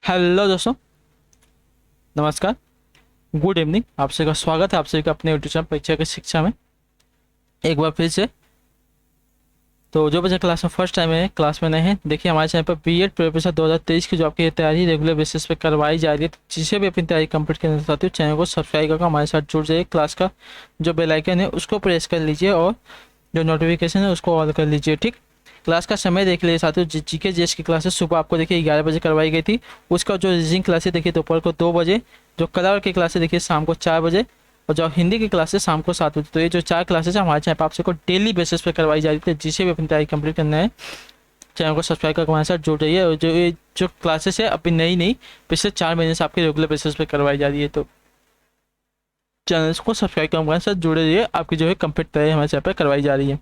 Hello दोस्तों, नमस्कार, good evening. आप सभी का स्वागत है आप सभी का अपने यूट्यूब चैनल परीक्षा की शिक्षा में एक बार फिर से। तो जो बच्चे क्लास में फर्स्ट टाइम है, क्लास में नए हैं, देखिए हमारे चैनल पर बीएड प्रोफेसर 2023 की जो आपकी तैयारी रेगुलर बेसिस पे करवाई जा रही है। तो जिसे भी अपनी तैयारी कंप्लीट करना चाहते हो चैनल को सब्सक्राइब करके हमारे साथ जुड़ जाइए। क्लास का जो बेल आइकन है उसको प्रेस कर लीजिए और जो नोटिफिकेशन है उसको ऑल कर लीजिए। ठीक, क्लास का समय देख लीजिए साथियों। जीके जीएस की क्लासेस सुबह आपको देखिए 11 बजे करवाई गई थी। उसका जो रीजनिंग क्लासेस देखिए दोपहर को 2 बजे, जो कलर की क्लासेस देखिए शाम को 4 बजे, और जो हिंदी की क्लासेस शाम को 7 बजे। तो ये जो 4 क्लासेस है हमारे चैनल पर आपसे को डेली बेसिस पे करवाई जा रही थी। जिसे भी अपनी तैयारी कंप्लीट करना है चैनल को सब्सक्राइब करके हमारे साथ जुड़ जाइए। और जो क्लासेस है अभी नई नई पिछले 4 महीने से आपके रेगुलर बेसिस पे करवाई जा रही है। तो चैनल को सब्सक्राइब कर हमारे साथ जुड़े रहिए। आपकी जो है कंप्लीट तैयारी हमारे चैनल पर करवाई जा रही है।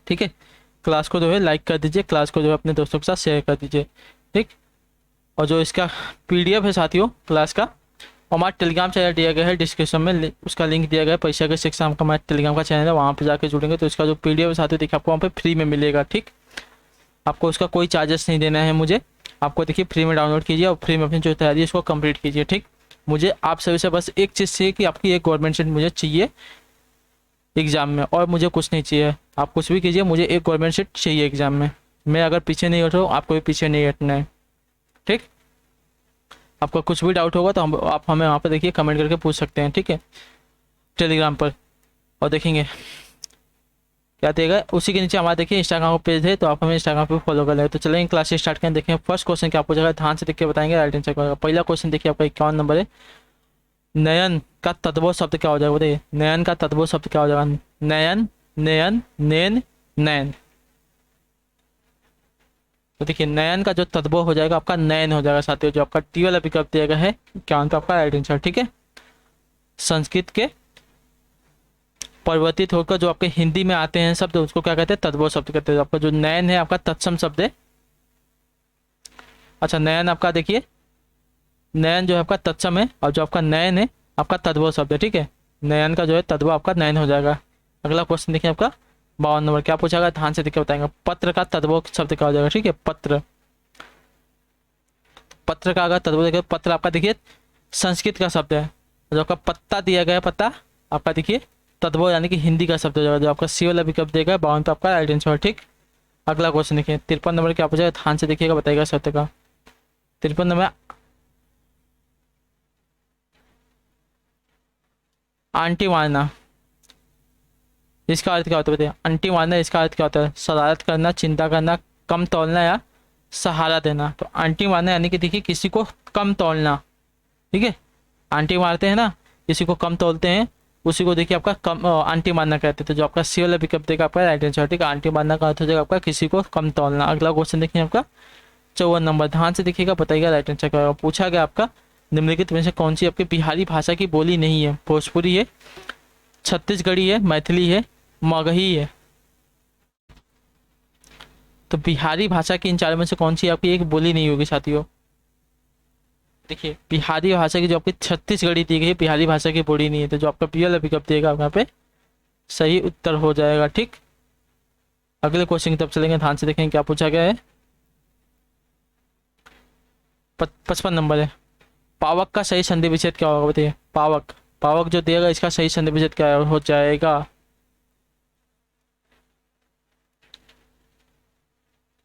ठीक है, क्लास को जो है लाइक कर दीजिए, क्लास को जो है अपने दोस्तों के साथ शेयर कर दीजिए। ठीक, और जो इसका पीडीएफ है साथियों क्लास का, हमारा टेलीग्राम चैनल दिया गया है डिस्क्रिप्शन में, उसका लिंक दिया गया है। परीक्षा के शिक्षा का हमारा टेलीग्राम का चैनल है, वहाँ पे जाकर जुड़ेंगे तो इसका जो पीडीएफ है साथियों देखिए आपको वहाँ पे फ्री में मिलेगा। ठीक, आपको उसका कोई चार्जेस नहीं देना है मुझे, आपको देखिए फ्री में डाउनलोड कीजिए और फ्री में अपनी जो तैयारी है उसको कंप्लीट कीजिए। ठीक, मुझे आप सभी से बस एक चीज़ चाहिए कि आपकी एक गवर्नमेंट सीट मुझे चाहिए एग्ज़ाम में, और मुझे कुछ नहीं चाहिए। आप कुछ भी कीजिए, मुझे एक गवर्नमेंट सीट चाहिए एग्ज़ाम में। मैं अगर पीछे नहीं हट रहा हूँ, आपको भी पीछे नहीं हटना है। ठीक, आपका कुछ भी डाउट होगा तो आप हमें वहाँ पर देखिए कमेंट करके पूछ सकते हैं। ठीक है, टेलीग्राम पर, और देखेंगे क्या देगा। उसी के नीचे हमारा देखिए इंस्टाग्राम का पेज है, तो आप हमें इंस्टाग्राम पे फॉलो कर लें। तो चलेंगे क्लास स्टार्ट करें। देखें फर्स्ट क्वेश्चन क्या पूछा गया, ध्यान से देख के बताएंगे, राइट आंसर क्या। पहला क्वेश्चन देखिए आपका 51 नंबर है। नयन का तद्भव शब्द क्या हो जाएगा, बताइए नयन का तद्भव शब्द क्या हो जाएगा। नयन, नयन, नैन, नैन। तो देखिए नयन का जो तद्भव हो जाएगा आपका नयन हो जाएगा साथियों। जो आपका टी वाला विकल्प दिया गया है क्या तो आपका राइट आंसर। ठीक है, संस्कृत के परिवर्तित होकर जो आपके हिंदी में आते हैं शब्द उसको क्या कहते हैं, तद्भव शब्द कहते हैं। आपका जो नयन है आपका तत्सम शब्द है। अच्छा, नयन आपका देखिए, नयन जो है आपका तत्सम है, और जो आपका नयन है आपका तद्भव शब्द है। ठीक है, नयन का जो है तद्भव आपका नयन हो जाएगा। अगला क्वेश्चन देखिए आपका 52 नंबर क्या पूछा गया, ध्यान से देख के बताएंगे। पत्र का तद्भव शब्द क्या हो जाएगा। ठीक है, पत्र, पत्र का अगर तद्भव देखिए, पत्र आपका देखिए संस्कृत का शब्द है। जो आपका पत्ता दिया गया है, पत्ता आपका देखिए तद्भव यानी कि हिंदी का शब्द हो जाएगा। जो आपका सी वाला विकल्प देगा 52 पे आपका राइट आंसर। ठीक, अगला क्वेश्चन देखिए 53 नंबर क्या पूछा, ध्यान से देखिएगा बताइएगा सत्य का। 53 नंबर आंटी मारना, इसका अर्थ क्या होता है बताइए। आंटी मारना इसका अर्थ क्या होता है, शरारत करना, चिंता करना, कम तौलना या सहारा देना। तो आंटी मारना यानी कि देखिए किसी को कम तौलना। ठीक है, आंटी मारते हैं ना, किसी को कम तौलते हैं, उसी को देखिए आपका कम आंटी मारना कहते हैं। तो जो आपका सी वाला विकल्प देगा आपका राइट आंसर। ठीक है, आंटी मारना का अर्थ हो जाएगा आपका किसी को कम तौलना। अगला क्वेश्चन देखिए आपका 54 नंबर, ध्यान से देखिएगा बताइएगा राइट आंसर क्या होगा। पूछा गया आपका निम्नलिखित में से कौन सी आपकी बिहारी भाषा की बोली नहीं है। भोजपुरी है, छत्तीसगढ़ी है, मैथिली है, मगही है। तो बिहारी भाषा की इन चारों में से कौन सी आपकी एक बोली नहीं होगी साथियों। देखिए बिहारी भाषा की जो आपकी छत्तीसगढ़ी दी गई है, बिहारी भाषा की बोली नहीं है। तो जो आपका बी वाला विकल्प देगा यहाँ पे सही उत्तर हो जाएगा। ठीक, अगले क्वेश्चन की तरफ चलेंगे, ध्यान से देखेंगे क्या पूछा गया है। 55 नंबर है, पावक का सही संधि विच्छेद क्या होगा बताइए। पावक, पावक जो देगा इसका सही संधि विच्छेद क्या हो जाएगा।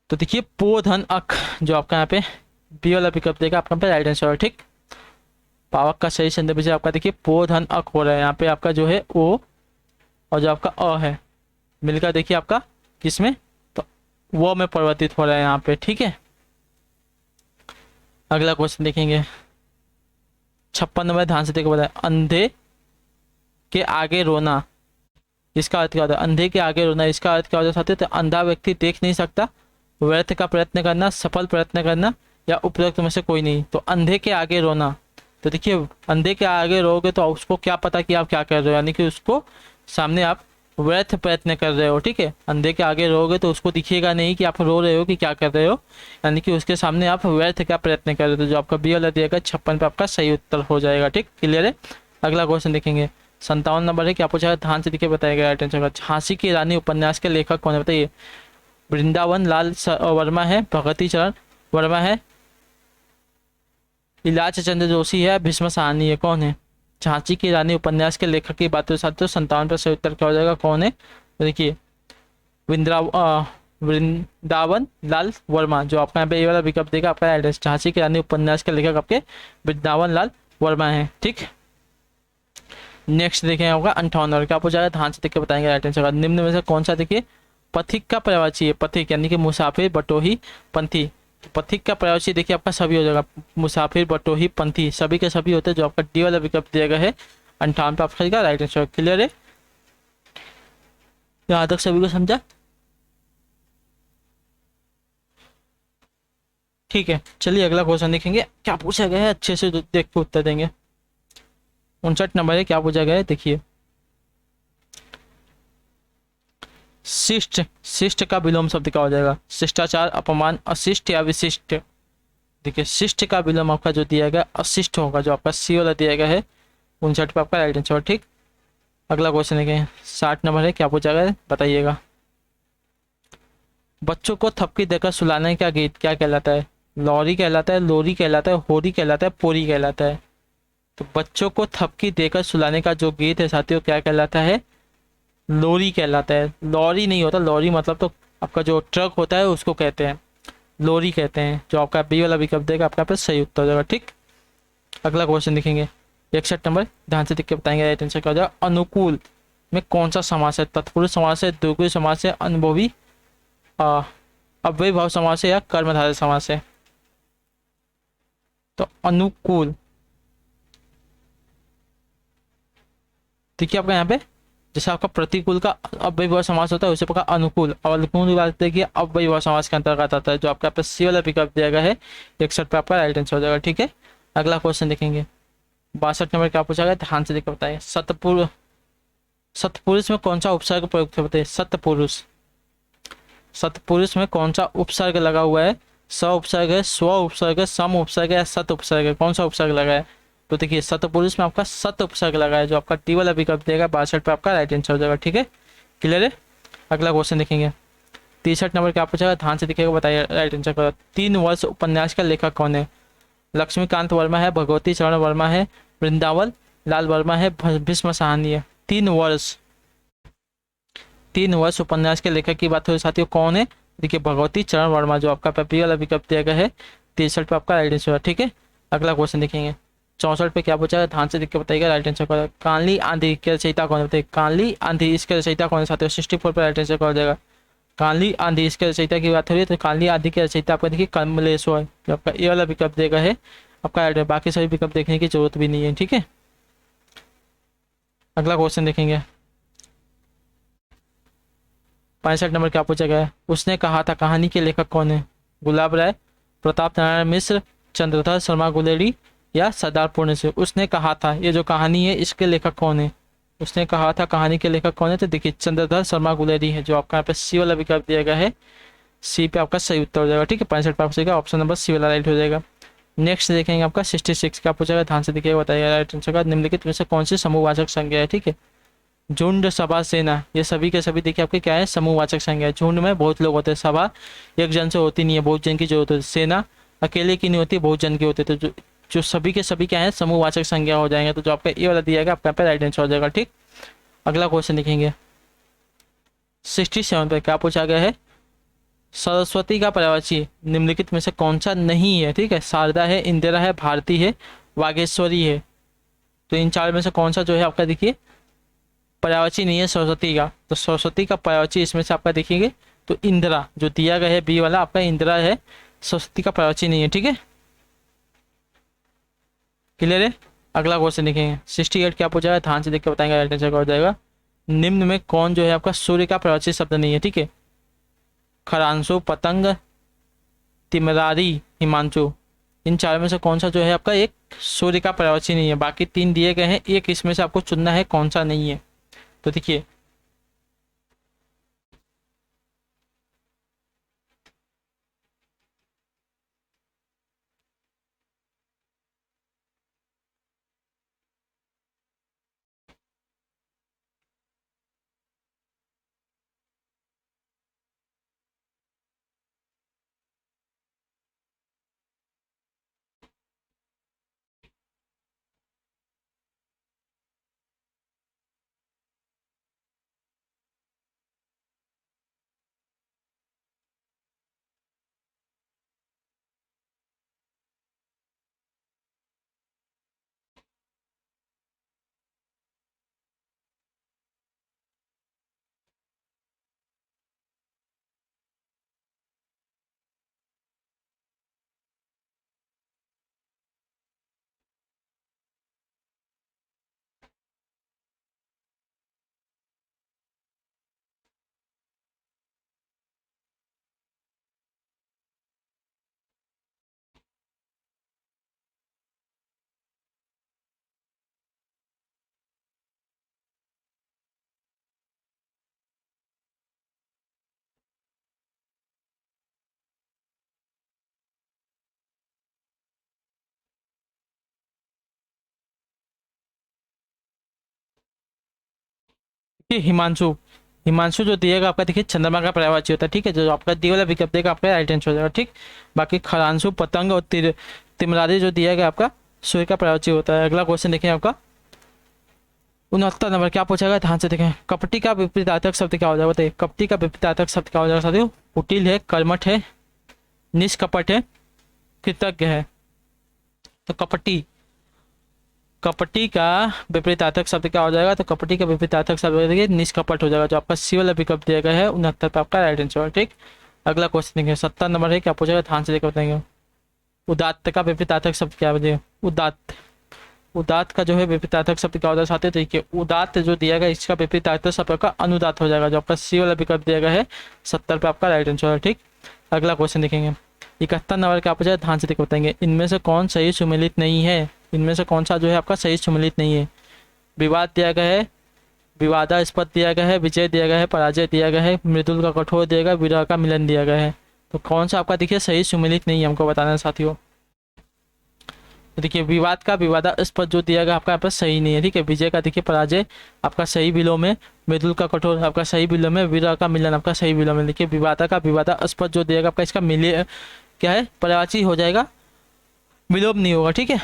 तो देखिए पो धन अक, जो आपका यहाँ पे बी वाला विकल्प देगा आपका पे राइट आंसर है। ठीक, पावक का सही संधि विच्छेद आपका देखिए पो धन अक हो रहा है। यहाँ पे आपका जो है ओ और जो आपका अ है मिलकर देखिए आपका किसमें, तो वो में परिवर्तित हो रहा है यहाँ पे। ठीक है, अगला क्वेश्चन देखेंगे 56 नंबर, ध्यान से देखो बताए। अंधे के आगे रोना, इसका अर्थ क्या होता है। अंधे के आगे रोना इसका अर्थ क्या होता है साथियों। तो अंधा व्यक्ति देख नहीं सकता, व्यर्थ का प्रयत्न करना, सफल प्रयत्न करना, या उपरोक्त में से कोई नहीं। तो अंधे के आगे रोना, तो देखिए अंधे के आगे रोगे तो उसको क्या पता कि आप क्या कर रहे हो, यानी कि उसको सामने आप व्यर्थ प्रयत्न कर रहे हो। ठीक है, अंधे के आगे रोगे तो उसको दिखेगा नहीं कि आप रो रहे हो कि क्या कर रहे हो, यानी कि उसके सामने आप व्यर्थ का प्रयत्न कर रहे हो। तो जो आपका बी वाला दिएगा 56 पे आपका सही उत्तर हो जाएगा। ठीक, क्लियर है। अगला क्वेश्चन देखेंगे 57 नंबर है, क्या पूछा है, ध्यान से देखिए बताएगा राइट आंसर। झांसी की रानी उपन्यास के लेखक कौन है बताइए। वृंदावन लाल वर्मा है, भगवती चरण वर्मा है, इलाच चंद्र जोशी है, भीष्म साहनी है, कौन है? झांसी की रानी उपन्यास के लेखक की बातों साथियों 57 पर सही उत्तर क्या हो जाएगा, कौन है? तो देखिए वृंदावन लाल वर्मा, जो आपका यहाँ पे ये वाला विकल्प देगा आपका एड्रेस। झांसी की रानी उपन्यास के लेखक आपके वृंदावन लाल वर्मा है, ठीक। नेक्स्ट देखें होगा 58 क्या पूछा है, ध्यान से देख के बताएंगे राइट आंसर का। निम्न में से कौन सा देखिए पथिक का पर्यायवाची है? पथिक यानी कि मुसाफिर, बटोही, पंथी। तो पथिक का पर्यायवाची देखिए आपका सभी हो जाएगा, मुसाफिर, बटोही, पंथी, सभी के सभी होते हैं, जो आपका डी वाला विकल्प दिया गया है 58 पे आपका राइट आंसर। क्लियर है, यहाँ तक सभी को समझा? ठीक है, चलिए अगला क्वेश्चन देखेंगे क्या पूछा गया है, अच्छे से देख के उत्तर देंगे। 59 है, क्या पूछा गया है देखिए। शिष्ट, शिष्ट का विलोम शब्द क्या हो जाएगा? शिष्टाचार, अपमान, अशिष्ट या विशिष्ट? देखिए शिष्ट का विलोम आपका जो दिया गया अशिष्ट होगा, जो आपका सी वाला दिया गया है 59 पे आपका राइट आंसर, ठीक। अगला क्वेश्चन देखें 60 है, क्या पूछा गया है बताइएगा। बच्चों को थपकी देकर सुलाने का गीत क्या कहलाता है? लौरी कहलाता है, लोरी कहलाता है, होरी कहलाता है, पोरी कहलाता है? तो बच्चों को थपकी देकर सुलाने का जो गीत है साथियों क्या कहलाता है? लोरी कहलाता है। लॉरी नहीं होता, लॉरी मतलब तो आपका जो ट्रक होता है उसको कहते हैं, लोरी कहते हैं, जो आपका बी वाला विकल्प देगा आपका पे सही उत्तर हो जाएगा, ठीक। अगला क्वेश्चन देखेंगे 61 ध्यान से देख के बताएंगे राइट आंसर क्या हो जाएगा। अनुकूल में कौन सा समास है? तत्पुरुष समास है, द्विगुण समास है, अनुभवी अव्ययी भाव समास है या कर्मधारय समास है? तो अनुकूल देखिए आपका यहाँ पे जैसे आपका प्रतिकूल का अव्ययी भाव समास होता है उसे पका अनुकूल, और अनुकूल की बात देखिए अव्ययी भाव समास के अंतर्गत आता है, जो आपका पे सी वाला विकल्प दिया गया है 61 पे आपका राइट आंसर हो जाएगा, ठीक है। अगला क्वेश्चन देखेंगे 62 क्या पूछा गया, ध्यान से देखकर बताइए। सतपुरुष में कौन सा उपसर्ग प्रयुक्त है बताइए। सतपुरुष, सतपुरुष में कौन सा उपसर्ग लगा हुआ है? स उपसर्ग है, स्व उपसर्ग है, सम उपसर्ग है या सत उपसर्ग है? कौन सा उपसर्ग लगा है? तो देखिए सतपुरुष में आपका सत उपसर्ग लगा है, जो आपका टी वाला विकल्प देगा 62 पे आपका राइट आंसर हो जाएगा, ठीक है। क्लियर है, अगला क्वेश्चन देखेंगे 63 क्या पूछा, ध्यान से दिखेगा बताइए राइट आंसर का। 3 वर्ष उपन्यास का लेखक कौन है? लक्ष्मीकांत वर्मा है, भगवती चरण वर्मा है, वृंदावन लाल वर्मा है, भीष्म साहनी है? 3 वर्ष, 3 वर्ष उपन्यास के लेखक की बात हो साथियों कौन है? देखिए भगवती चरण वर्मा, जो आपका पेपी वाला विकल्प दिया गया है 63 पे आपका राइट आंसर है, ठीक है। अगला क्वेश्चन देखेंगे 64 पे क्या पूछा है, ध्यान से देख के बताइएगा राइट आंसर का। कानली आंधी के रचयिता कौन है बताइए। कानली आंधी इसके रचयिता कौन है साथियों? 64 पर राइट आंसर का हो जाएगा। कानली आंधी इसके रचयिता की बात हो रही है तो कानली आंधी के रचयिता आपका देखिए कमलेश्वर, जो आपका ये वाला विकल्प देगा है आपका right है। बाकी सभी विकल्प देखने की जरूरत भी नहीं है, ठीक है। अगला क्वेश्चन देखेंगे 65 क्या पूछा गया है। उसने कहा था कहानी के लेखक कौन है? गुलाब राय, प्रताप नारायण मिश्र, चंद्रधर शर्मा गुलेरी या सरदार पूर्ण सिंह? उसने कहा था, ये जो कहानी है इसके लेखक कौन है? उसने कहा था कहानी के लेखक कौन है? तो देखिए चंद्रधर शर्मा गुलेरी है, जो आपका यहाँ पे सी वाला विकल्प दिया गया है। सी पे आपका सही उत्तर हो जाएगा, ठीक है। 65 पे आपका ऑप्शन नंबर सी वाला राइट हो जाएगा। नेक्स्ट देखेंगे आपका 66 क्या पूछा गया, ध्यान से देखिएगा बताइए राइट आंसर का। निम्नलिखित में से कौन सी समूहवाचक संज्ञा है? ठीक है, झुंड, सभा, सेना, ये सभी के सभी देखिए आपके क्या है? समूहवाचक संज्ञा है। झुंड में बहुत लोग होते हैं, सभा एक जन से होती नहीं है, बहुत जन की जरूरत होती है, सेना अकेले की नहीं होती, बहुत जन की होती है। तो जो सभी के सभी क्या है? समूहवाचक संज्ञा हो जाएंगे, तो जो आपका ये वाला दिया गया आपका पे राइट आंसर हो जाएगा, ठीक। अगला क्वेश्चन देखेंगे 67 पे क्या पूछा गया है। सरस्वती का पर्यायवाची निम्नलिखित में से कौन सा नहीं है? ठीक है, शारदा है, इंदिरा है, भारती है, वागेश्वरी है। तो इन चार में से कौन सा जो है आपका देखिए पर्यायवाची नहीं है सरस्वती का? तो सरस्वती का पर्यायवाची इसमें से आपका देखेंगे तो इंदिरा, जो दिया गया है बी वाला आपका इंदिरा है, सरस्वती का पर्यायवाची नहीं है, ठीक है। क्लियर है, अगला क्वेश्चन देखेंगे 68 क्या पूछा है, ध्यान से देख के बताएंगे राइट आंसर क्या हो जाएगा। निम्न में कौन जो है आपका सूर्य का पर्यायवाची शब्द नहीं है? ठीक है, खरांशु, पतंग, तिमरारी, हिमांशु, इन चार में से कौन सा जो है आपका एक सूर्य का पर्यायवाची नहीं है? बाकी 3 दिए गए हैं, एक इसमें से आपको चुनना है कौन सा नहीं है। तो देखिए कि हिमांशु, हिमांशु जो दिएगा आपका देखिए चंद्रमा का पर्यायवाची होता है, ठीक है। जो आपका दी वाला विकल्प देगा आपका राइट आंसर हो जाएगा, ठीक। बाकी खरांशु, पतंग और तिमरारी जो दिया गया आपका सूर्य का पर्यायवाची होता है। अगला क्वेश्चन देखें आपका 69 नंबर, क्या पूछा गया ध्यान से देखें। कपटी का विपरीतार्थक शब्द क्या हो जाएगा बताइए। कपटी का विपरीतार्थक शब्द क्या हो जाएगा साथियों। कुटिल है, कर्मठ है, निष्कपट है, कृतज्ञ है। तो कपटी, कपटी का विपरीतार्थक शब्द क्या हो जाएगा। तो कपटी का विपरीतार्थक शब्द देखिए निष्कपट हो जाएगा। जो आपका सी वाला विकल्प दिया गया है 69 पे आपका राइट आंसर, ठीक। अगला क्वेश्चन देखिए 70 नंबर है, क्या पूछेगा ध्यान से देखकर बताएंगे। उदात्त का विपरीतार्थक शब्द क्या है। उदात्त, उदात्त का जो है विपरीतार्थक शब्द क्या होता है साथियों। देखिए उदात्त जो दिया गया इसका विपरीतार्थक शब्द का अनुदात हो जाएगा। जो आपका सी वाला विकल्प दिया गया है 70 पे आपका राइट आंसर है, ठीक। अगला क्वेश्चन देखेंगे 71 नंबर, क्या पूछा ध्यान से देखकर बताएंगे। इनमें से कौन सही सुमेलित नहीं है। इनमें से कौन सा जो है आपका सही सुमेलित नहीं है। विवाद दिया गया है, विवादास्पद दिया गया है, विजय दिया गया है, पराजय दिया गया है, मृदुल का कठोर दिया गया, विरह का मिलन दिया गया है। तो कौन सा आपका देखिए सही सुमेलित नहीं है, हमको बताना है साथियों। तो देखिए विवाद का विवादास्पद जो दिया गया आपका यहाँ पर सही नहीं है, ठीक है। विजय का देखिए पराजय आपका सही विलोम है, मृदुल का कठोर आपका सही विलोम है, विरह का मिलन आपका सही विलोम है। देखिए विवाद का विवादास्पद जो दिया गया आपका इसका मिले क्या है पर्यायवाची हो जाएगा, विलोम नहीं होगा, ठीक है।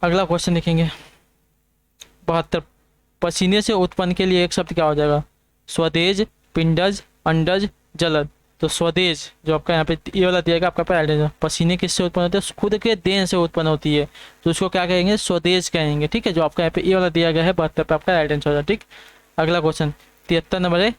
अगला क्वेश्चन देखेंगे 72, पसीने से उत्पन्न के लिए एक शब्द क्या हो जाएगा। स्वदेज, पिंडज, अंडज, जलद। तो स्वदेज जो आपका यहाँ पे ये वाला दिया गया आपका पहले, पसीने किससे उत्पन्न होते हैं, खुद के देह से उत्पन्न होती है, तो उसको क्या कहेंगे स्वदेज कहेंगे, ठीक है। जो आपका यहाँ पे ये वाला दिया गया है 72 पे आपका राइट आंसर होगा, ठीक। अगला क्वेश्चन 73 नंबर है,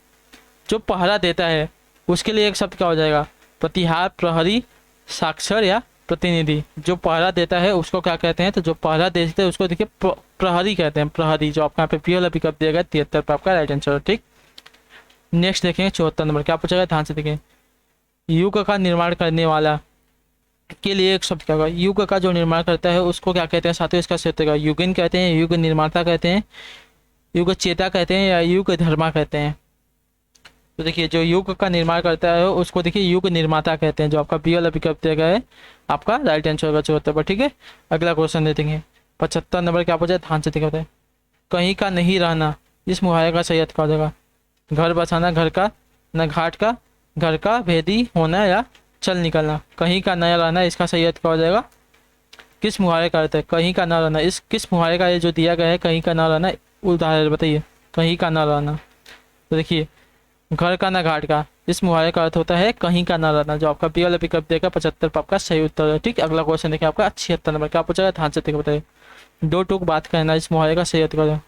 जो पहरा देता है उसके लिए एक शब्द क्या हो जाएगा। प्रतिहार, प्रहरी, साक्षर या प्रतिनिधि। जो पहरा देता है उसको क्या कहते हैं। तो जो पहरा देते हैं उसको देखिए प्रहरी कहते हैं, प्रहरी। जो आपका यहाँ पे पी वाला पिकअप दिया गया 73 पे आपका राइट आंसर, ठीक। नेक्स्ट देखेंगे 74 नंबर, क्या पूछा गया ध्यान से देखें। युग का निर्माण करने वाला के लिए एक शब्द क्या होगा। युग का जो निर्माण करता है उसको क्या कहते हैं साथियों। इसका क्षेत्र का युगिन कहते हैं, युग निर्माता कहते हैं, युग चेता कहते हैं, या युग धर्मा कहते हैं। तो देखिए जो युग का निर्माण करता है उसको देखिए युग निर्माता कहते हैं। जो आपका बी वाला विकल्प दिया गया है आपका राइट आंसर होगा 74 पर, ठीक है। अगला क्वेश्चन दे देंगे 75 नंबर, क्या पूछा है ध्यान से देखते हैं। कहीं का नहीं रहना, इस मुहावरे का सही अर्थ क्या हो जाएगा। घर बसाना, घर का, न घाट का, घर का भेदी होना या चल निकलना। कहीं का न रहना, इसका सही अर्थ क्या हो जाएगा। किस मुहावरे का अर्थ है कहीं का न रहना। इस किस मुहावरे का ये जो दिया गया है कहीं का न रहना, उदाहरण बताइए। कहीं का न रहना, तो देखिए घर का ना घाट का, इस मुहावरे का अर्थ होता है कहीं का ना रहना। जो आपका बी वाला पिकअप देगा 75 पर आपका सही उत्तर है, ठीक। अगला क्वेश्चन देखिए आपका 76 नंबर, क्या पूछा गया ध्यान से देखिए बताइए। दो टूक बात कहना, इस मुहावरे का सही अर्थ क्या है।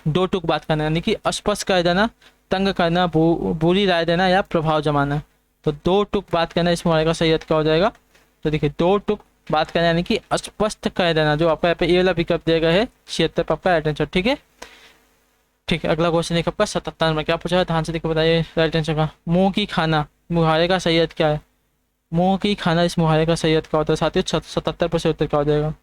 दो टूक बात करना यानी कि स्पष्ट कर देना, तंग करना, बुरी राय देना या प्रभाव जमाना। तो दो टूक बात करना, इस मुहावरे का सही अर्थ क्या हो जाएगा। तो देखिए दो टूक बात करना यानी कि स्पष्ट कर देना। जो आपका यहाँ पे ये वाला पिकअप दिया गया है 76 पर आपका राइट आंसर, ठीक है। ठीक है अगला क्वेश्चन देखिए आपका 77 में, क्या पूछा है ध्यान से देखिए बताइए राइट आंसर का। मुंह की खाना, मुहावरे का सही अर्थ क्या है। मुंह की खाना, इस मुहावरे का सही अर्थ क्या होता है साथियों। 77 पर से उत्तर क्या हो जाएगा।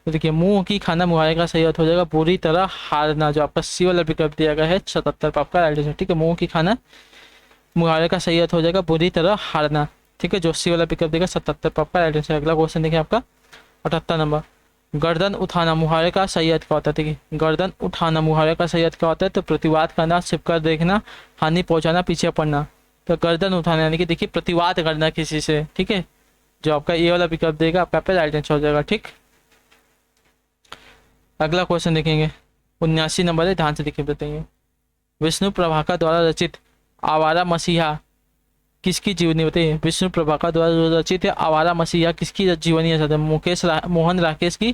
तो देखिए मुंह की खाना मुहावरे का सही अर्थ हो जाएगा बुरी तरह हारना। जो आपका सी वाला विकल्प दिया गया है 77 पर आपका राइट आंसर, ठीक है। मुंह की खाना मुहावरे का सही अर्थ हो जाएगा बुरी तरह हारना, ठीक है। जो सी वाला विकल्प देगा 77 पर आपका राइट आंसर। अगला क्वेश्चन देखिए आपका 78 नंबर, गर्दन उठाना मुहावरे का सही अर्थ क्या होता है। देखिए गर्दन उठाना मुहावरे का सही अर्थ क्या होता है। तो प्रतिवाद करना, छिपकर देखना, हानि पहुंचाना, पीछे पड़ना। तो गर्दन उठाना यानी कि देखिए प्रतिवाद करना किसी से, ठीक है। जो आपका ये वाला विकल्प देगा आपका पे राइट आंसर हो जाएगा, ठीक। अगला क्वेश्चन देखेंगे 79 नंबर है, ध्यान से देखिए बताइए। विष्णु प्रभाकर द्वारा रचित आवारा मसीहा किसकी जीवनी बताइए। विष्णु प्रभाकर द्वारा जो रचित है आवारा मसीहा किसकी जीवनी है। मोहन राकेश की,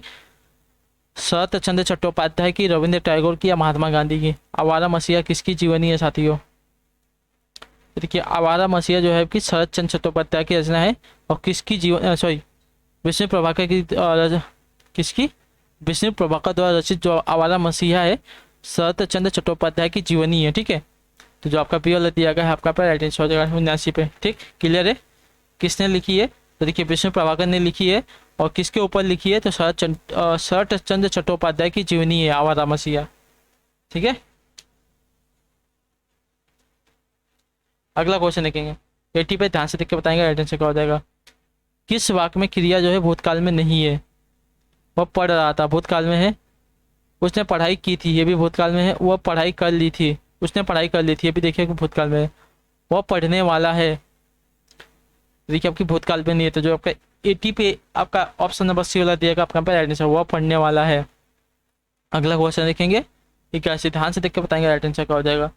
शरत चंद्र चट्टोपाध्याय की, रविंद्र टैगोर की या महात्मा गांधी की। आवारा मसीहा किसकी जीवनी है साथियों। देखिए आवारा मसीहा जो है कि शरत चंद्र चट्टोपाध्याय की रचना है। और किसकी जीवन सॉरी विष्णु प्रभाकर की किसकी, विष्णु प्रभाकर द्वारा रचित जो आवारा मसीहा है शरत चंद्र चट्टोपाध्याय की जीवनी है, ठीक है। तो जो आपका बी वाला दिया गया है आपका पे राइट आंसर हो जाएगा 79 पे, ठीक। क्लियर है। किसने लिखी है तो देखिए विष्णु प्रभाकर ने लिखी है। और किसके ऊपर लिखी है तो शरत चंद्र चट्टोपाध्याय की जीवनी है आवारा मसीहा, ठीक है। अगला क्वेश्चन देखेंगे 80 पे, ध्यान से देख के बताएंगे राइट आंसर क्या हो जाएगा। किस वाक्य में क्रिया जो है भूतकाल में नहीं है। वह पढ़ रहा था, भूतकाल में है। उसने पढ़ाई की थी, ये भी भूतकाल में है। वह पढ़ाई कर ली थी, उसने पढ़ाई कर ली थी, अभी देखिए भूतकाल में। वह पढ़ने वाला है, देखिए आपकी भूतकाल में नहीं है, तो जो आपका 80 पे आपका ऑप्शन नंबर सी वाला दिएगा आपका पे राइट आंसर, वह पढ़ने वाला है। अगला क्वेश्चन देखेंगे, ठीक है, ध्यान से देख के बताएंगे राइट आंसर क्या हो जाएगा।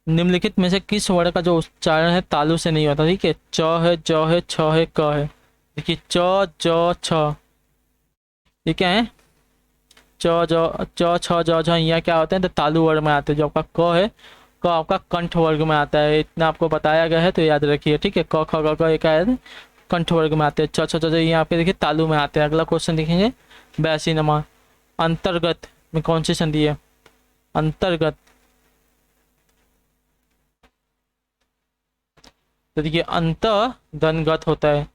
निम्नलिखित में से किस वर्ड का जो उच्चारण है तालु से नहीं होता, ठीक है। च है, ज है, छ है, क है। देखिए च, ज, छ, ये क्या है, च, ज, च, छ, ज, झ, यहाँ क्या होते हैं, तो तालु वर्ग में आते हैं। जो आपका क है, क आपका कंठ वर्ग में आता है, इतना आपको बताया गया है तो याद रखिए, ठीक है। क, ख, ग, घ, ये क्या है, कंठ वर्ग में आते हैं। छ, छ, ज, ये आपके देखिए तालु में आते हैं। अगला क्वेश्चन देखेंगे 82 नंबर, अंतर्गत में कौन सी संधि है, अंतर्गत। तो देखिए अंत धनगत होता है,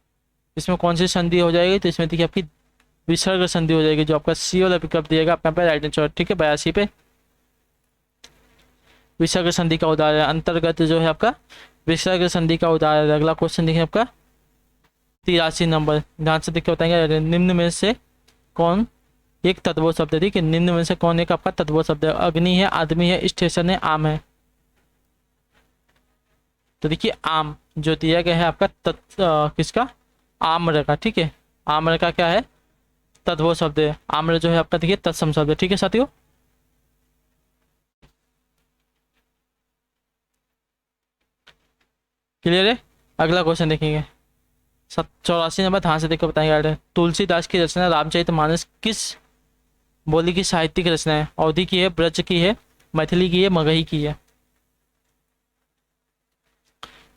इसमें कौन सी संधि हो जाएगी, तो इसमें देखिए आपकी विसर्ग संधि हो जाएगी। जो आपका सी वाला विकल्प दिएगा आपका पे राइट आंसर, ठीक है। 82 पे विसर्ग संधि का उदाहरण है, अंतर्गत जो है आपका विसर्ग संधि का उदाहरण है। अगला क्वेश्चन देखिए आपका 83 नंबर, ध्यान से देखिए बताएंगे, निम्न में से कौन एक तद्भव शब्द है, ठीक है। निम्न में से कौन एक आपका तद्भव शब्द है, अग्नि है, आदमी है, स्टेशन है, आम है। तो देखिए आम जो दिया गया है आपका किसका, आम्र का, ठीक है। आम्र का क्या है, तद्भव शब्द है। आम्र जो है आपका देखिए तत्सम शब्द है, ठीक है साथियों। क्लियर है। अगला क्वेश्चन देखेंगे 84 नंबर, ध्यान से देखकर बताएंगे। तुलसीदास की रचना रामचरितमानस किस बोली की साहित्यिक रचना है, अवधी की है, ब्रज की है, मैथिली की है, मगही की है।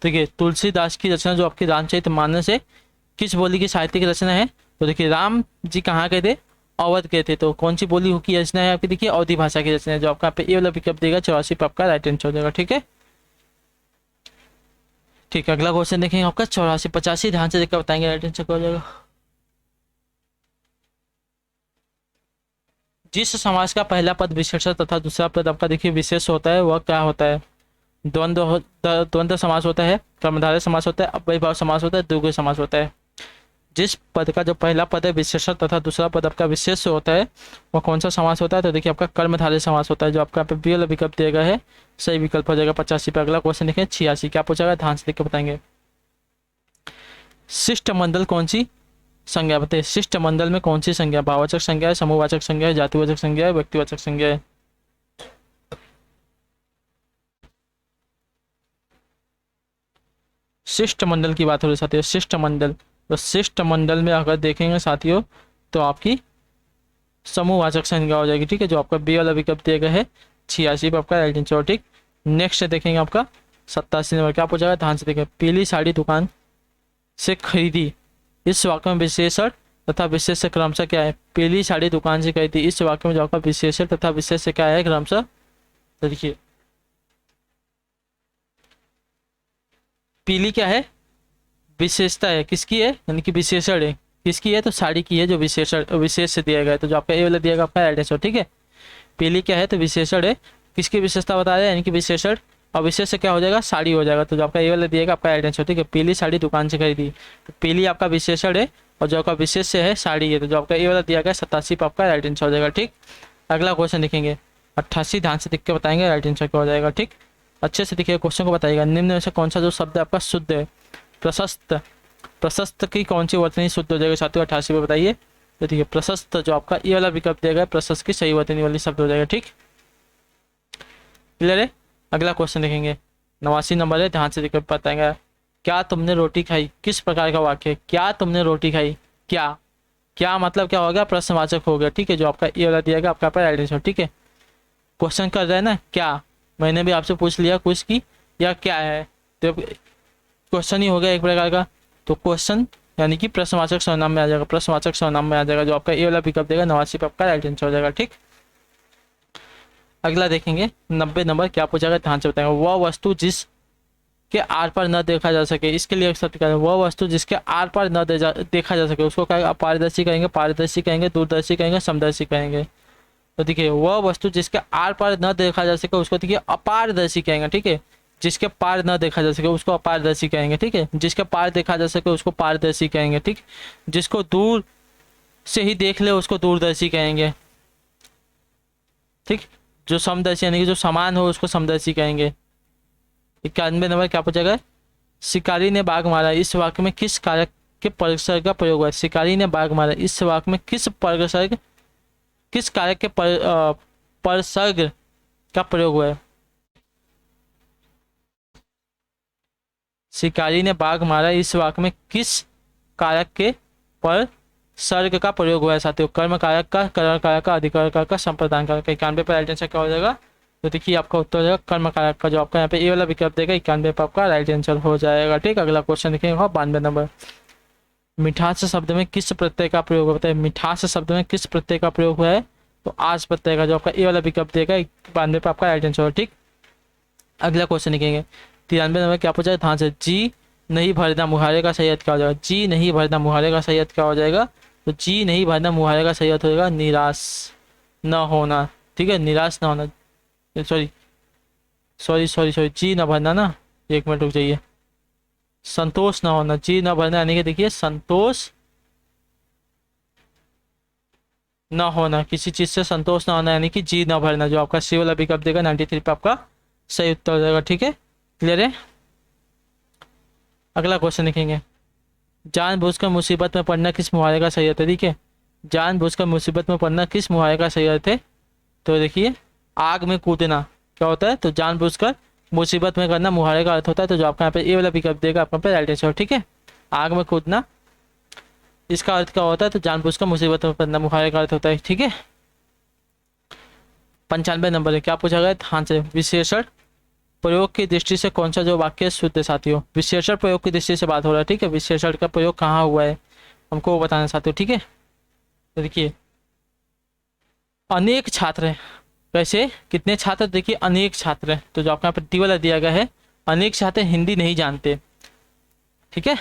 देखिए तुलसीदास की रचना जो आपकी रामचरितमानस है, किस बोली की साहित्यिक रचना है, तो देखिए राम जी कहाँ गए थे, अवध गए थे, तो कौन सी बोली की रचना है आपकी, देखिए अवधी भाषा की रचना है। जो आपका ये वाला विकल्प देगा 84 पे आपका राइट आंसर हो जाएगा, ठीक है। ठीक है, अगला क्वेश्चन देखेंगे आपका 84 85, ध्यान से देखकर बताएंगे राइट आंसर क्या हो जाएगा। जिस समास का पहला पद विशेषण तथा दूसरा पद आपका देखिए विशेष होता है, वह क्या होता है, द्वंद्व समास होता है, कर्मधारय समास होता है, अव्ययीभाव समास होता है, द्विगु समास होता है। जिस पद का जो पहला पद है विशेषण तथा दूसरा पद आपका विशेष होता है, वह कौन सा समास होता है, तो देखिए आपका कर्मधारय समास होता है। जो आपका बी वाला विकल्प दिया गया है सही विकल्प हो जाएगा 85 पे। अगला क्वेश्चन देखें 86, क्या पूछा गया, ध्यान से देख के बताएंगे। शिष्टमंडल कौन सी संज्ञा बताइए, शिष्टमंडल में कौन सी संज्ञा, भाववाचक संज्ञा है, समूहवाचक संज्ञा है, जातिवाचक संज्ञा है, व्यक्तिवाचक संज्ञा है। शिष्टमंडल की बात हो रही है साथियों, शिष्टमंडल। तो शिष्टमंडल में अगर देखेंगे साथियों तो आपकी समूहवाचक संज्ञा हो जाएगी, ठीक है। जो आपका बी वाला विकल्प दिया गया है 86 पे आपका राइट आंसर, ठीक। नेक्स्ट देखेंगे आपका 87 नंबर, क्या पूछा गया, ध्यान से देखें। पीली साड़ी दुकान से खरीदी, इस वाक्य में विशेषण तथा विशेष से क्रमशः क्या है, पीली साड़ी दुकान से खरीदी, इस वाक्य में जो आपका विशेषण तथा विशेष से क्या है क्रमशः, तो देखिए पीली क्या है, विशेषता है, किसकी है, यानी कि विशेषण है, किसकी है, तो साड़ी की है, जो विशेषण विशेष से दिया गया है। तो जो आपका ए वाला दिया गया आपका राइट आंसर, ठीक है। पीली क्या है, तो विशेषण है, किसकी विशेषता बता रहे हैं, यानी कि विशेषण, और विशेष से क्या हो जाएगा, साड़ी हो जाएगा। तो जो आपका ए वाला दिएगा आपका राइट आंसर, ठीक है। पीली साड़ी दुकान से खरीदी, तो पीली आपका विशेषण है और जो आपका विशेष से है साड़ी है। तो जो आपका ए वाला दिया गया 87 पे आपका राइट आंसर हो जाएगा, ठीक। अगला क्वेश्चन देखेंगे 88, ध्यान से देख के बताएंगे राइट आंसर क्या हो जाएगा, ठीक। अच्छे से देखिए क्वेश्चन को बताइएगा। निम्न में से कौन सा जो शब्द आपका शुद्ध है, प्रशस्त, प्रशस्त की कौन सी वर्तनी शुद्ध हो जाएगा साथियों, 88 पे बताइए। तो देखिए प्रशस्त जो आपका ये वाला विकल्प दिया गया प्रशस्त की सही वर्तनी वाली शब्द हो जाएगा, ठीक। क्लियर है। अगला क्वेश्चन देखेंगे 89 नंबर है, ध्यान से देखकर बताएंगे। क्या तुमने रोटी खाई, किस प्रकार का वाक्य है, क्या तुमने रोटी खाई, क्या, क्या मतलब क्या हो गया, प्रश्नवाचक हो गया, ठीक है। जो आपका ये वाला दिया गया आपका राइट आंसर, ठीक है। क्वेश्चन कर रहे हैं ना, क्या, मैंने भी आपसे पूछ लिया कुछ की या क्या है, तो क्वेश्चन ही हो गया एक प्रकार का। तो क्वेश्चन यानी कि प्रश्नवाचक सर्वनाम में आ जाएगा, प्रश्नवाचक सर्वनाम में आ जाएगा। जो आपका ए वाला विकल्प देगा 89 पे आपका राइट आंसर हो जाएगा, ठीक। अगला देखेंगे 90 नंबर, क्या पूछा गया, ध्यान से बताएंगे। वह वस्तु जिस के आर पार न देखा जा सके, इसके लिए एक शब्द क्या है, वह वस्तु जिसके आर पार न देखा जा सके, उसको क्या अपारदर्शी कहेंगे, पारदर्शी कहेंगे, दूरदर्शी कहेंगे, समदर्शी कहेंगे। तो देखिए वह वस्तु जिसके आर पार न देखा जा सके उसको देखिए अपारदर्शी कहेंगे, ठीक है। जिसके पार न देखा जा सके उसको अपारदर्शी कहेंगे, ठीक है। जिसके पार देखा जा सके उसको पारदर्शी कहेंगे, ठीक। जिसको दूर से ही देख ले उसको दूरदर्शी कहेंगे, ठीक। जो समदर्शी यानी कि जो समान हो उसको समदर्शी कहेंगे। 91 नंबर क्या पूछा गया, शिकारी ने बाघ मारा इस वाक्य में किस कारक के परिसर्ग का प्रयोग हुआ है। शिकारी ने बाघ मारा इस वाक्य में किस परिसर्ग, किस कारक के परिसर्ग का प्रयोग हुआ है। शिकारी ने बाघ मारा इस वाक्य में किस कारक के परिसर्ग का प्रयोग हुआ है साथियों। कर्म कारक का, करण कारक का, अधिकरण कारक का, संप्रदान कारक का। 91 पर राइट आंसर क्या हो जाएगा, तो देखिए आपका उत्तर हो जाएगा कर्म कारक का, जो आपका यहाँ पे ए वाला विकल्प देगा। 91 पर आपका राइट आंसर हो जाएगा। ठीक, अगला क्वेश्चन देखेंगे 92 नंबर। मिठास शब्द में किस प्रत्यय का प्रयोग होता है। मिठास शब्द में किस प्रत्यय का प्रयोग हुआ है, तो आस प्रत्यय का, जो आपका ए वाला विकल्प देगा। 92 पर आपका राइट आंसर हो। ठीक, अगला क्वेश्चन देखेंगे 93 नंबर। क्या पूछा है, ध्यान से, जी नहीं भरना मुहारे का सही अर्थ क्या हो जाएगा। जी नहीं भरना मुहारे का सही अर्थ क्या हो जाएगा, तो जी नहीं भरना मुहारे का सही अर्थ हो जाएगा निराश न होना। ठीक है, निराश न होना, सॉरी सॉरी सॉरी सॉरी, जी न भरना ना, एक मिनट रुक जाइए, संतोष न होना। जी न भरना यानी कि देखिए संतोष न होना, किसी चीज से संतोष न होना यानी कि जी न भरना, जो आपका सी वाला विकल्प देगा। 93 पे आपका सही उत्तर हो जाएगा। ठीक है, क्लियर है। अगला क्वेश्चन देखेंगे, जानबूझकर मुसीबत में पड़ना किस मुहावरे का सही अर्थ है। ठीक है, जानबूझकर मुसीबत में पड़ना किस मुहावरे का सही अर्थ है, तो देखिए आग में कूदना क्या होता है, तो जानबूझकर मुसीबत में करना मुहावरे का अर्थ होता है। तो जो आपका यहाँ पे ए वाला विकल्प देगा आपका पे राइट आंसर। ठीक है, आग में कूदना इसका अर्थ क्या होता है, तो जानबूझकर मुसीबत में पड़ना मुहावरे का अर्थ होता है। ठीक है, 95 नंबर है। क्या पूछा गया, ध्यान से, विशेषण प्रयोग की दृष्टि से कौन सा जो वाक्य शुद्ध है साथियों। विशेषण प्रयोग की दृष्टि से बात हो रहा है। ठीक है, विशेषण का प्रयोग कहाँ हुआ है हमको वो बताना साथियों। ठीक है, तो देखिए अनेक छात्र हैं, वैसे कितने छात्र, देखिए अनेक छात्र हैं, तो जो आपका यहाँ पर वाला दिया गया है, अनेक छात्र हिंदी नहीं जानते। ठीक है,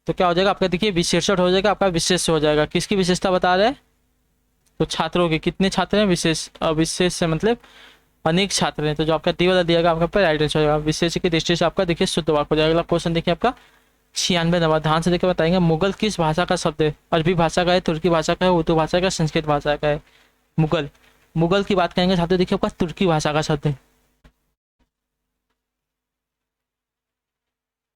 तो क्या हो जाएगा आपका, देखिए विशेषण हो जाएगा आपका, विशेष हो जाएगा। किसकी विशेषता बता रहे हैं, तो छात्रों के, कितने छात्र हैं, विशेष, विशेष से मतलब अनेक छात्र हैं, तो जो आपका डी वाला दिया गया आपका पर राइट आंसर होगा। विशेष की दृष्टि से आपका देखिए शुद्ध वाक्य हो जाएगा। अगला क्वेश्चन देखिए आपका 96 नंबर, ध्यान से देखिए बताएंगे, मुगल किस भाषा का शब्द है। अरबी भाषा का है, तुर्की भाषा का है, उर्दू भाषा का, संस्कृत भाषा का है। मुगल, मुगल की बात करेंगे साथियों, देखिए आपका तुर्की भाषा का शब्द है।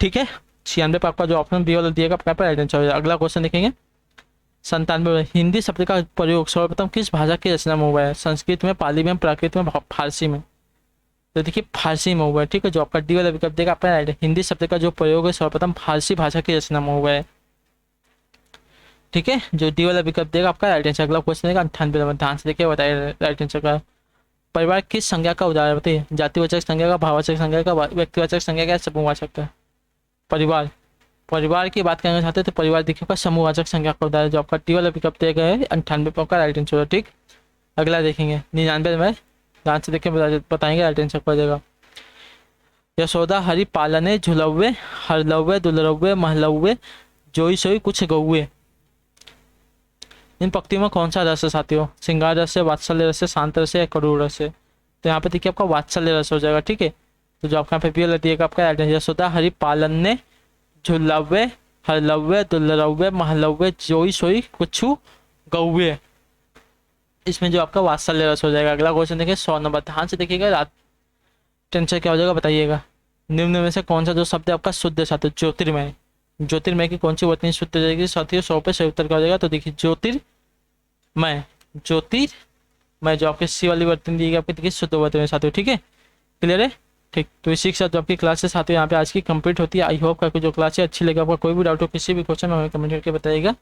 ठीक है, 96 पर आपका जो ऑप्शन बी वाला दिएगा आपका पर राइट आंसर हो जाएगा। अगला क्वेश्चन देखेंगे 97, हिंदी शब्द का प्रयोग सर्वप्रथम किस भाषा की रचना में हुआ है। संस्कृत में, पाली में, प्राकृत में, फारसी में, तो देखिए फारसी में हुआ है। ठीक है, जो आपका डी वाला विकल्प देगा आपका राइट है। हिंदी शब्द का जो प्रयोग है सर्वप्रथम फारसी भाषा की रचना में हुआ है। ठीक है, जो डी वाला विकल्प देगा आपका राइट आंसर। अगला क्वेश्चन देगा 98 नंबर, ध्यान से देखिए बताइए राइट आंसर का। परिवार किस संज्ञा का उदाहरण बताइए। जातिवाचक संज्ञा का, भाववाचक संज्ञा का, व्यक्तिवाचक संज्ञा का, समूहवाचक का। परिवार, परिवार की बात करना चाहते हैं तो परिवार देखिएगा समूहवाचक संज्ञा का उदाहरण, जो आपका टी वाला विकल्प दिया गया है। 98 पर आपका राइट आंसर। ठीक, अगला देखेंगे 99 में, ध्यान से देखिए बताएंगे राइट आंसर हो जाएगा। यशोदा हरि पालने झुलव्वे हरलव्वे दुलरव्वे महलव्वे जोई सोई कुछ गौवे। इन पंक्तियों में कौन सा रस है साथियों, श्रृंगार रस है, वात्सल्य रस है, शांत रस है, करूर रस है। तो यहाँ पे देखिए आपका वात्सल्य रस हो जाएगा। ठीक है, तो जो आपका यहाँ पे पी वाला दिएगा आपका राइट आंसर। यशोदा हरि पालन ने झुलव्वे हरलव्वे दुलरव्वे महलव्वे जोई सोई कुछ गौवे, इसमें जो आपका वात्सल्य रस हो जाएगा। अगला क्वेश्चन देखिए 100 नंबर, ध्यान से देखिएगा, रात टेंशन क्या हो जाएगा बताइएगा। निम्न में से कौन सा जो शब्द है आपका शुद्ध है साथियों। ज्योतिर्मय, ज्योतिर्मय की कौन सी वर्तनी शुद्ध हो जाएगी साथियों। 100 पे सही उत्तर क्या हो जाएगा, तो देखिए ज्योतिर्मय, ज्योतिर्मय जो आपके सी वाली वर्तनी दी गई आपकी देखिए शुद्ध वर्तनी साथियों। ठीक है, क्लियर है। ठीक, तो इसी के साथ जो आपकी क्लास है साथियों यहाँ पे आज की कंप्लीट होती है। आई होप आपको जो क्लास है अच्छी लगे। आपका कोई भी डाउट हो, किसी भी क्वेश्चन में हमें कमेंट करके बताइएगा।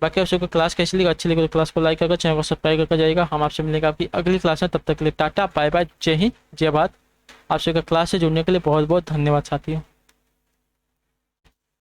बाकी आप सबको क्लास कैसी लगी, अच्छी लगी तो क्लास को लाइक करके चैनल को सब्सक्राइब करके जाएगा। हम आपसे मिलेंगे आपकी अगली क्लास में, तब तक के लिए टाटा बाय बाय, जय हिंद जय भारत। आप सबका क्लास से जुड़ने के लिए बहुत बहुत धन्यवाद साथियों।